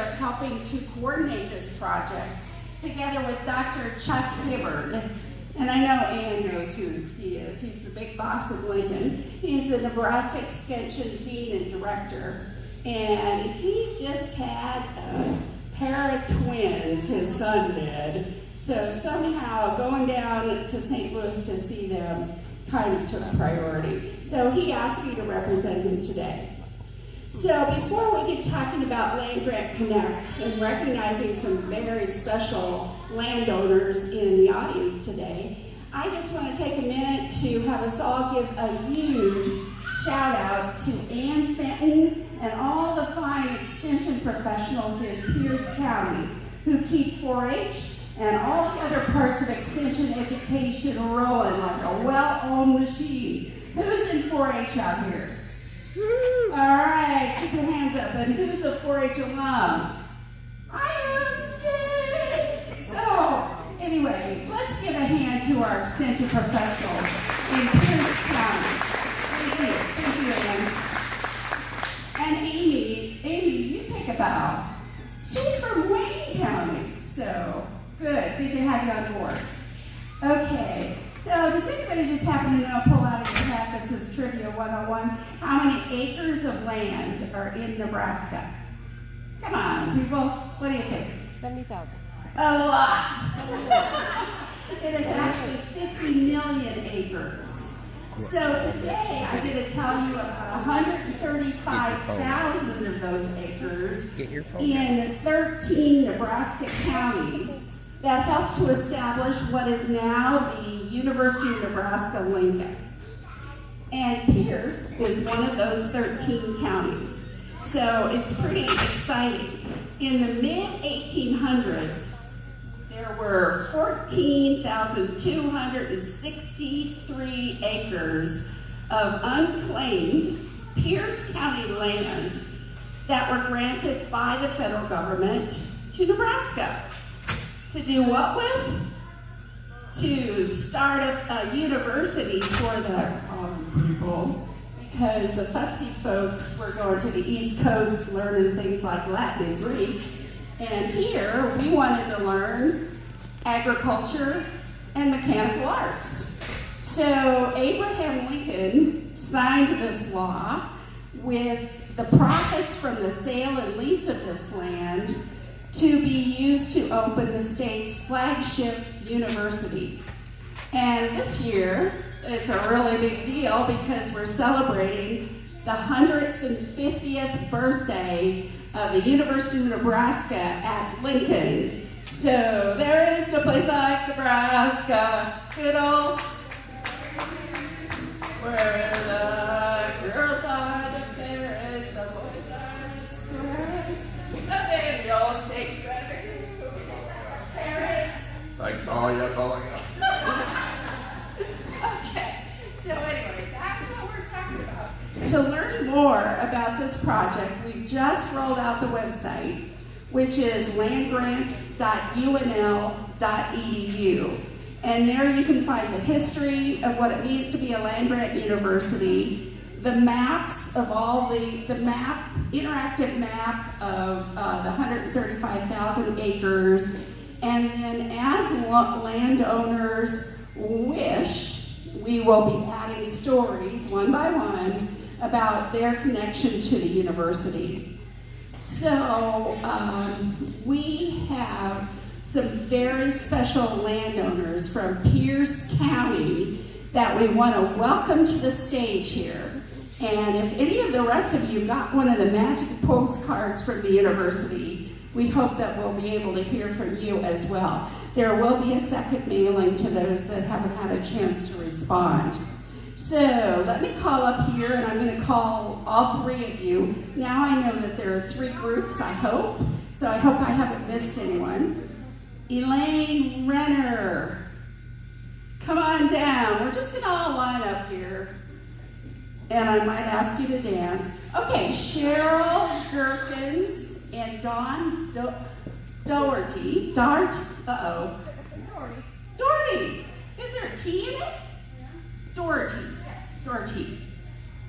of helping to coordinate this project together with Dr. Chuck Hibbard. And I know Ann knows who he is. He's the big boss of Lincoln. He's the Nebraska Extension Dean and Director. And he just had a pair of twins, his son did. So somehow going down to St. Louis to see them kind of took priority. So he asked me to represent him today. So before we get talking about Land Grant Connects and recognizing some very special landowners in the audience today, I just want to take a minute to have us all give a huge shout out to Ann Fenton and all the fine extension professionals in Pierce County who keep 4-H and all the other parts of extension education rolling like a well-oiled machine. Who's in 4-H out here? All right, keep your hands up. And who's a 4-H alum? I am. Yay! So, anyway, let's give a hand to our extension professionals in Pierce County. Thank you, and Amy, you take a bow. She's from Wayne County, so good to have you on board. Okay, so does anybody just happen to know, pull out of your hat, this is Trivia 101, how many acres of land are in Nebraska? Come on, people, what do you think? 70,000. A lot. It is actually 50 million acres. So today I'm going to tell you about 135,000 of those acres in 13 Nebraska counties that helped to establish what is now the University of Nebraska-Lincoln. And Pierce is one of those 13 counties. So it's pretty exciting. In the mid-1800s, there were 14,263 acres of unclaimed Pierce County land that were granted by the federal government to Nebraska. To do what with? To start a university for the common people, because the fussy folks were going to the East Coast learning things like Latin and Greek. And here, we wanted to learn agriculture and mechanical arts. So Abraham Lincoln signed this law with the profits from the sale and lease of this land to be used to open the state's flagship university. And this year, it's a really big deal because we're celebrating the 150th birthday of the University of Nebraska at Lincoln. So there is no place like Nebraska, good old, where the girls are the fairest, the boys are the squarest, and then we all stay together, parents. That's all I got. Okay, so anyway, that's what we're talking about. To learn more about this project, we just rolled out the website, which is landgrant.unl.edu. And there you can find the history of what it means to be a land-grant university, the maps of all interactive map of the 135,000 acres, and then as landowners wish, we will be adding stories one by one about their connection to the university. So we have some very special landowners from Pierce County that we want to welcome to the stage here. And if any of the rest of you got one of the magic postcards from the university, we hope that we'll be able to hear from you as well. There will be a second mailing to those that haven't had a chance to respond. So let me call up here, and I'm going to call all three of you. Now I know that there are three groups, I hope. So I hope I haven't missed anyone. Elaine Renner, come on down. We're just going to all line up here. And I might ask you to dance. Okay, Cheryl Gerkins and Dawn Doherty. Doherty. Is there a T in it? Doherty. Yes. Doherty.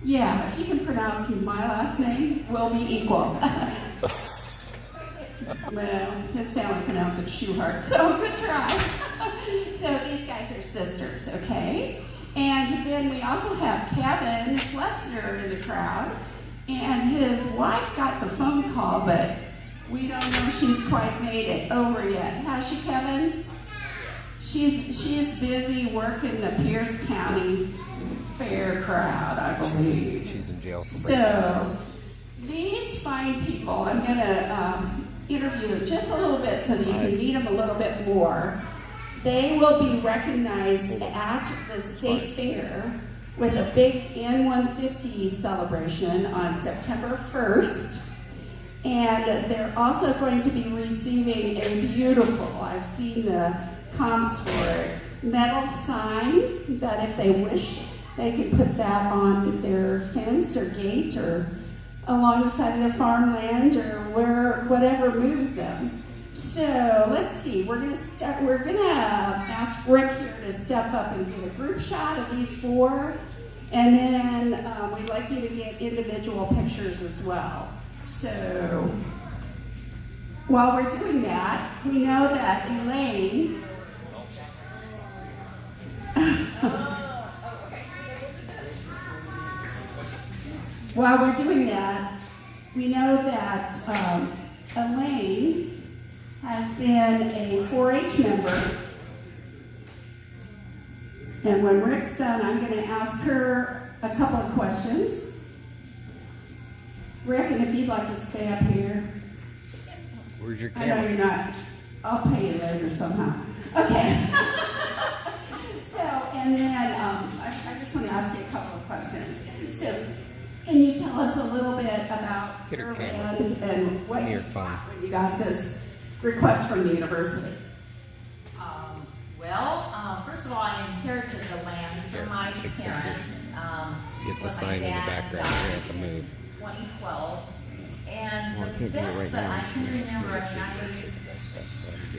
Yeah, if you can pronounce my last name, we'll be equal. Well, his family pronounced it Schuhart, so good try. So these guys are sisters, okay? And then we also have Kevin Flessner in the crowd, and his wife got the phone call, but we don't know if she's quite made it over yet. Has she, Kevin? She's busy working the Pierce County Fair crowd, I believe. She's in jail. So these fine people, I'm going to interview them just a little bit so that you can meet them a little bit more. They will be recognized at the State Fair with a big N150 celebration on September 1st. And they're also going to be receiving a beautiful, I've seen the comps for it, metal sign that if they wish, they can put that on their fence or gate or along the side of their farmland or whatever moves them. So let's see, we're gonna ask Rick here to step up and get a group shot of these four. And then we'd like you to get individual pictures as well. So while we're doing that, we know that Elaine while we're doing that, we know that Elaine has been a 4-H member. And when Rick's done, I'm going to ask her a couple of questions. Rick, and if you'd like to stay up here. Where's your I know camera? you're not. I'll pay you later somehow. Okay. So, and then I just want to ask you a couple of questions. So, can you tell us a little bit about Get her your camera. land and what Give me you your phone. thought when you got this request from the university? First of all, I inherited the land from my parents. Get the when my sign in the dad background. died You're gonna have to move. 2012. And Well, I the can't do it best right that now. I can remember,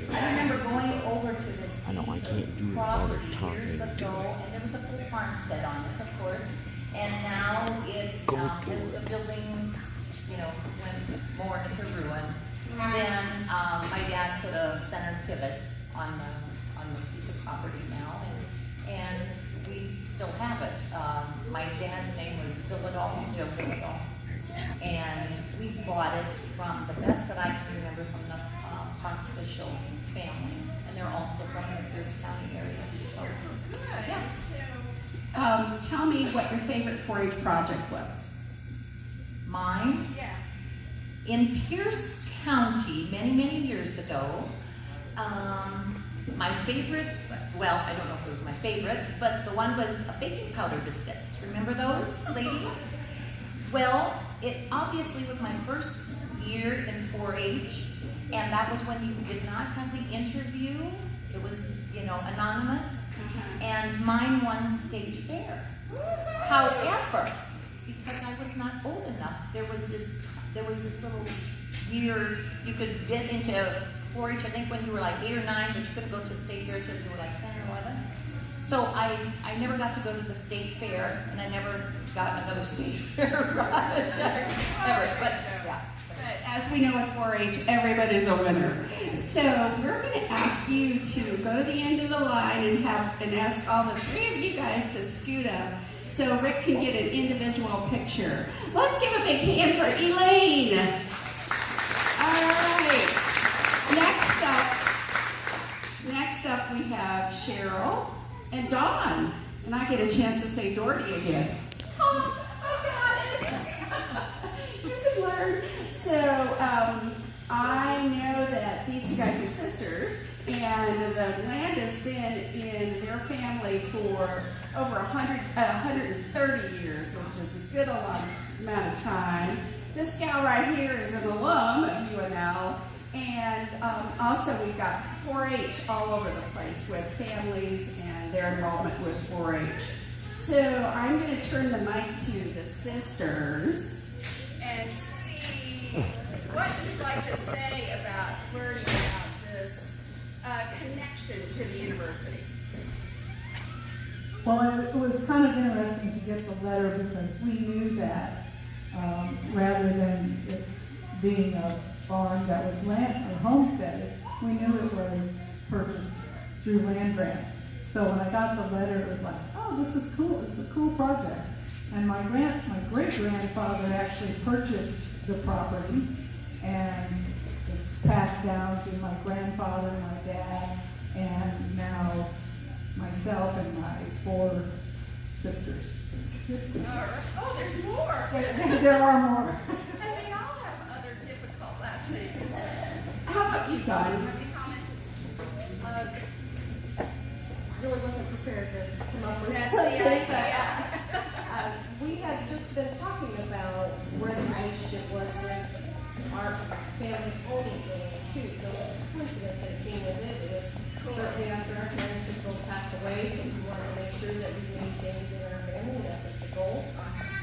I remember going over to this I know I piece can't of do it while they're property talking. years ago, and there was a full farmstead on it, of course. And now it's Go as the buildings, went more into ruin. Then my dad put a center pivot on the piece of property now, and we still have it. My dad's name was Villadol, Joe Villadol, and we bought it from the best that I can remember from the Pospischal family, and they're also from the Pierce County area. So, yeah. Tell me what your favorite 4-H project was. Mine? Yeah. In Pierce County, many, many years ago, my favorite, well, I don't know if it was my favorite, but the one was baking powder biscuits. Remember those, ladies? Well, it obviously was my first year in 4-H, and that was when you did not have the interview. It was, anonymous, and mine won state fair. However, because I was not old enough, there was this little year you could get into 4-H, I think when you were like 8 or 9, but you couldn't go to the state fair until you were like 10 or 11. So I never got to go to the state fair, and I never got another state fair project. Never, but yeah. But as we know with 4-H, everybody's a winner. So we're going to ask you to go to the end of the line and ask all the 3 of you guys to scoot up so Rick can get an individual picture. Let's give a big hand for Elaine. All right. Next up we have Cheryl and Dawn. And I get a chance to say Doherty again. Oh, I got it. You can learn. So I know that these 2 guys are sisters, and the land has been in their family for over 130 years, which is a good amount of time. This gal right here is an alum of UNL, and also we've got 4-H all over the place with families and their involvement with 4-H. So I'm going to turn the mic to the sisters and see what you'd like to say about learning about this connection to the university. Well, it was kind of interesting to get the letter because we knew that rather than it being a farm that was land, or homesteaded, we knew it was purchased through land grant. So when I got the letter, it was like, oh, this is cool, this is a cool project. And my great-grandfather actually purchased the property, and it's passed down to my grandfather, my dad, and now myself and my 4 sisters. Oh, there's more. There are more. And they all have other difficult last names. How about you, Don? Really wasn't prepared to come up with That's something, the but idea. we had just been talking about where the relationship was with our family owning the land too, so it was coincident that it came with it. It was shortly after our parents had both passed away, so we wanted to make sure that we maintained it in our family. That was the goal.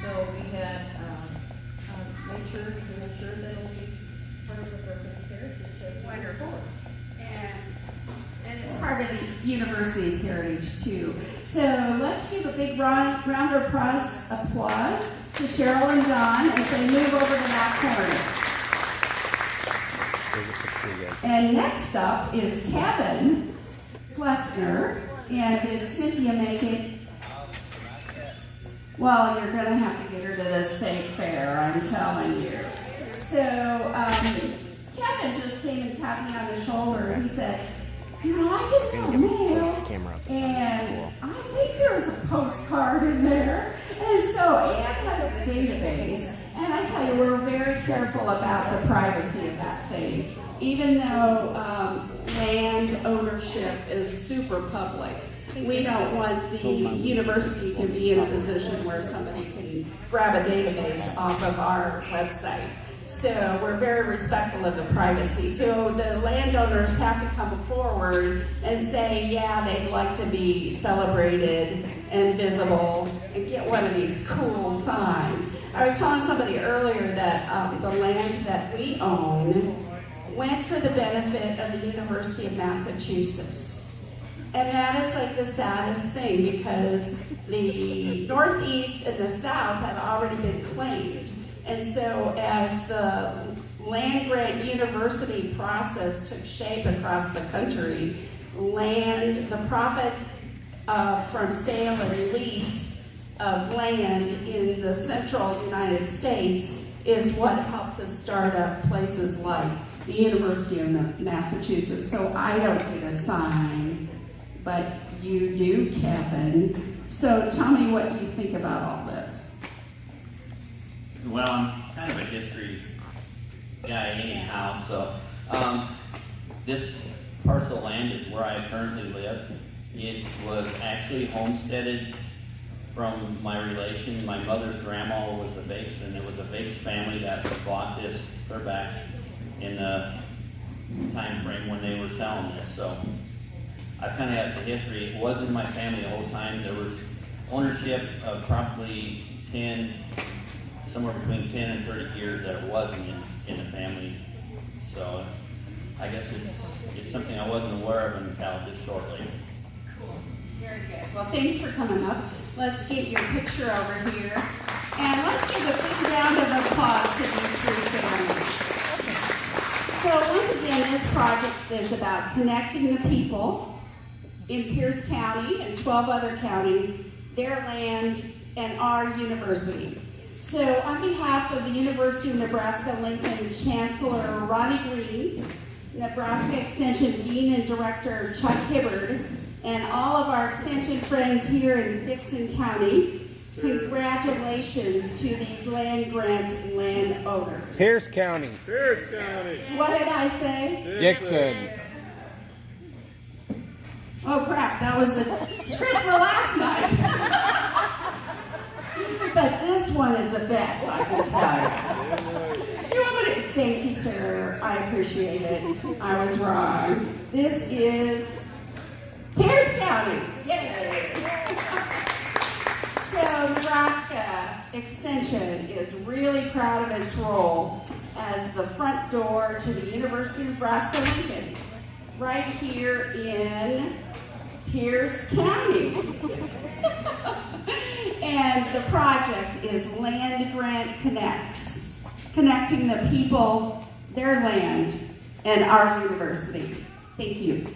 So we had made sure to ensure that it will be part of the Perkins Heritage as we move Wonderful. forward. And it's part of the university's heritage too. So let's give a big round of applause to Cheryl and Don as they move over to that corner. Take a picture again. And next up is Kevin Flessner. And did Cynthia make it? Well, you're going to have to get her to the state fair, I'm telling you. So Kevin just came and tapped me on the shoulder and he said, you know, I get no mail, Camera. and I think there's a postcard in there. And so Ann has a database, and I tell you, we're very careful about the privacy of that thing. Even though land ownership is super public, we don't want the university to be in a position where somebody can grab a database off of our website. So we're very respectful of the privacy. So the landowners have to come forward and say, yeah, they'd like to be celebrated and visible and get one of these cool signs. I was telling somebody earlier that the land that we own went for the benefit of the University of Massachusetts. And that is like the saddest thing because the Northeast and the South had already been claimed. And so as the land grant university process took shape across the country, the profit from sale and lease of land in the central United States is what helped to start up places like the University of Massachusetts. So I don't get a sign, but you do, Kevin. So tell me what you think about all this. Well, I'm kind of a history guy anyhow, so this parcel of land is where I currently live. It was actually homesteaded from my relation. My mother's grandma was a Bakes, and it was a Bakes family that bought this clear back in the time frame when they were selling this. So I kind of have the history. It was in my family the whole time. There was ownership of probably somewhere between 10 and 30 years that it wasn't in the family. So I guess it's something I wasn't aware of until just shortly. Cool. Very good. Well, thanks for coming up. Let's get your picture over here. And let's give a big round of applause to these 3 families. So once again, this project is about connecting the people in Pierce County and 12 other counties, their land, and our university. So on behalf of the University of Nebraska-Lincoln Chancellor Ronnie Green, Nebraska Extension Dean and Director Chuck Hibbard, and all of our extension friends here in Dixon County, congratulations to these land grant landowners. Pierce County. What did I say? Dixon. Oh crap, that was the script for last night. But this one is the best, I can tell you. You want me to thank you, sir. I appreciate it. I was wrong. This is Pierce County. Yay! So Nebraska Extension is really proud of its role as the front door to the University of Nebraska-Lincoln, right here in Pierce County. And the project is Land Grant Connects, connecting the people, their land, and our university. Thank you.